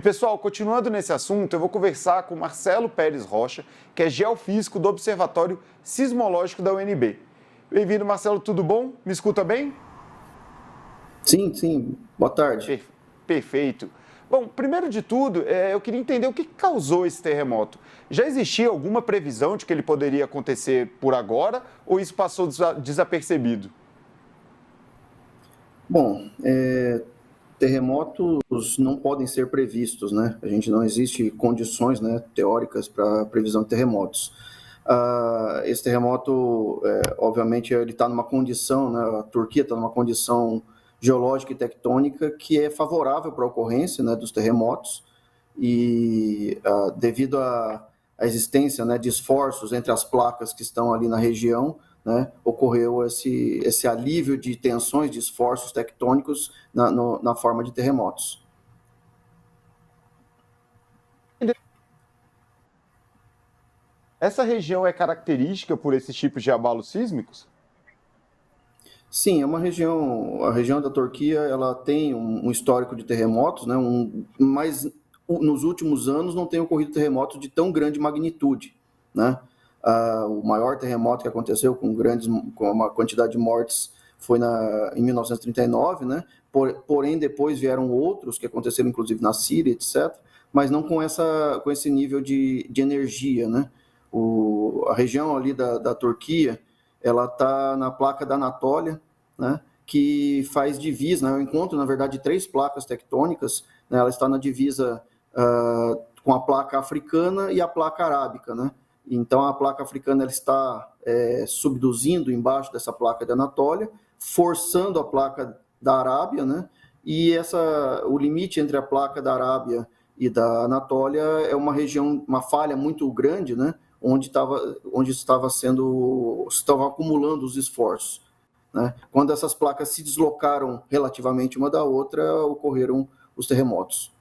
Pessoal, continuando nesse assunto, eu vou conversar com Marcelo Pérez Rocha, que é geofísico do Observatório Sismológico da UNB. Bem-vindo, Marcelo, tudo bom? Me escuta bem? Sim. Boa tarde. Perfeito. Bom, primeiro de tudo, eu queria entender o que causou esse terremoto. Já existia alguma previsão de que ele poderia acontecer por agora ou isso passou desapercebido? Bom, terremotos não podem ser previstos, né? A gente não existe condições, né, teóricas para previsão de terremotos. Esse terremoto, obviamente, ele está numa condição, né, a Turquia está numa condição geológica e tectônica que é favorável para a ocorrência, né, dos terremotos e devido à existência, né, de esforços entre as placas que estão ali na região, né, ocorreu esse alívio de tensões, de esforços tectônicos na forma de terremotos. Essa região é característica por esses tipos de abalos sísmicos? Sim, a região da Turquia, ela tem um histórico de terremotos, né, mas nos últimos anos não tem ocorrido terremotos de tão grande magnitude, né? O maior terremoto que aconteceu com uma quantidade de mortes foi em 1939, né? Porém, depois vieram outros que aconteceram inclusive na Síria, etc., mas não com esse nível de energia, né? A região ali da Turquia, ela está na placa da Anatólia, né, que faz divisa, né, eu encontro, na verdade, três placas tectônicas, né, ela está na divisa com a placa africana e a placa arábica, né, então a placa africana ela está subduzindo embaixo dessa placa de Anatólia, forçando a placa da Arábia, né, e o limite entre a placa da Arábia e da Anatólia é uma região, uma falha muito grande, né, onde estavam acumulando os esforços, né? Quando essas placas se deslocaram relativamente uma da outra, ocorreram os terremotos.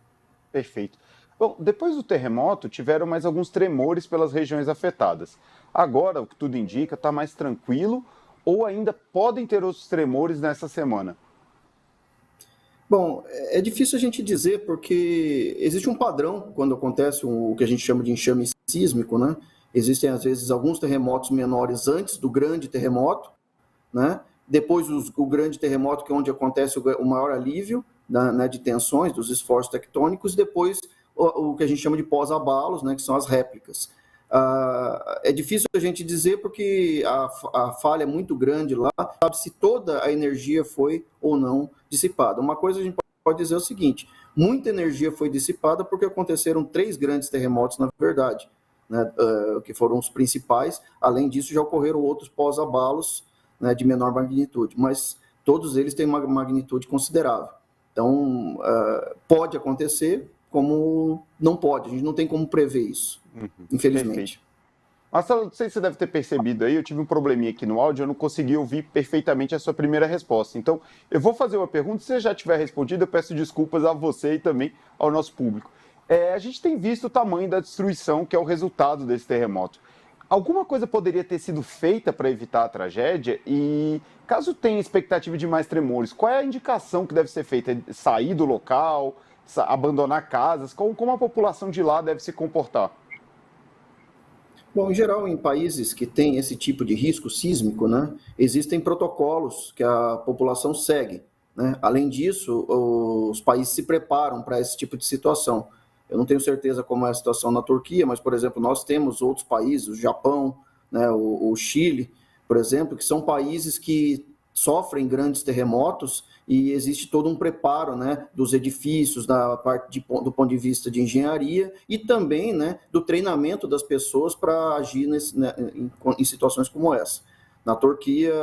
Perfeito. Bom, depois do terremoto, tiveram mais alguns tremores pelas regiões afetadas. Agora, o que tudo indica, está mais tranquilo ou ainda podem ter outros tremores nessa semana? Bom, é difícil a gente dizer porque existe um padrão quando acontece o que a gente chama de enxame sísmico, né? Existem, às vezes, alguns terremotos menores antes do grande terremoto, né? Depois o grande terremoto, que é onde acontece o maior alívio, né, de tensões, dos esforços tectônicos, e depois o que a gente chama de pós-abalos, né, que são as réplicas. É difícil a gente dizer porque a falha é muito grande lá, sabe se toda a energia foi ou não dissipada. Uma coisa a gente pode dizer é o seguinte: muita energia foi dissipada porque aconteceram 3 grandes terremotos, na verdade, né, que foram os principais. Além disso, já ocorreram outros pós-abalos, né, de menor magnitude, mas todos eles têm uma magnitude considerável. Então, pode acontecer, como não pode, a gente não tem como prever isso, Perfeito. infelizmente. Marcelo, não sei se você deve ter percebido aí, eu tive um probleminha aqui no áudio, eu não consegui ouvir perfeitamente a sua primeira resposta. Então, eu vou fazer uma pergunta, se você já tiver respondido, eu peço desculpas a você e também ao nosso público. A gente tem visto o tamanho da destruição que é o resultado desse terremoto. Alguma coisa poderia ter sido feita para evitar a tragédia? E caso tenha expectativa de mais tremores, qual é a indicação que deve ser feita? Sair do local, abandonar casas? Como a população de lá deve se comportar? Bom, em geral, em países que têm esse tipo de risco sísmico, né, existem protocolos que a população segue, né? Além disso, os países se preparam para esse tipo de situação. Eu não tenho certeza como é a situação na Turquia, mas, por exemplo, nós temos outros países, o Japão, né, o Chile, por exemplo, que são países que sofrem grandes terremotos e existe todo um preparo, né, dos edifícios, da parte do ponto de vista de engenharia e também, né, do treinamento das pessoas para agir em situações como essa. Na Turquia,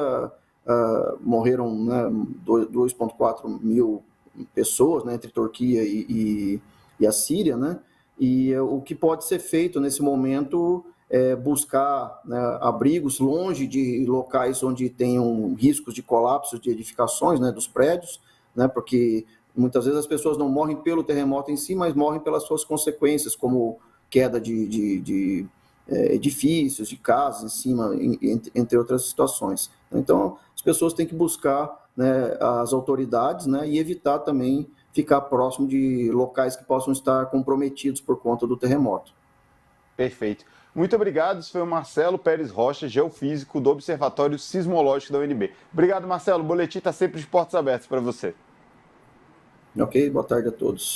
morreram, né, 2,4 mil pessoas, né, entre Turquia e a Síria, né, e o que pode ser feito nesse momento buscar, né, abrigos longe de locais onde tenham riscos de colapso de edificações, né, dos prédios, né, porque muitas vezes as pessoas não morrem pelo terremoto em si, mas morrem pelas suas consequências, como queda de edifícios, de casas em cima, entre outras situações. Então, as pessoas têm que buscar, né, as autoridades, né, e evitar também ficar próximo de locais que possam estar comprometidos por conta do terremoto. Perfeito. Muito obrigado. Esse foi o Marcelo Pérez Rocha, geofísico do Observatório Sismológico da UNB. Obrigado, Marcelo. O boletim está sempre de portas abertas para você. Ok? Boa tarde a todos.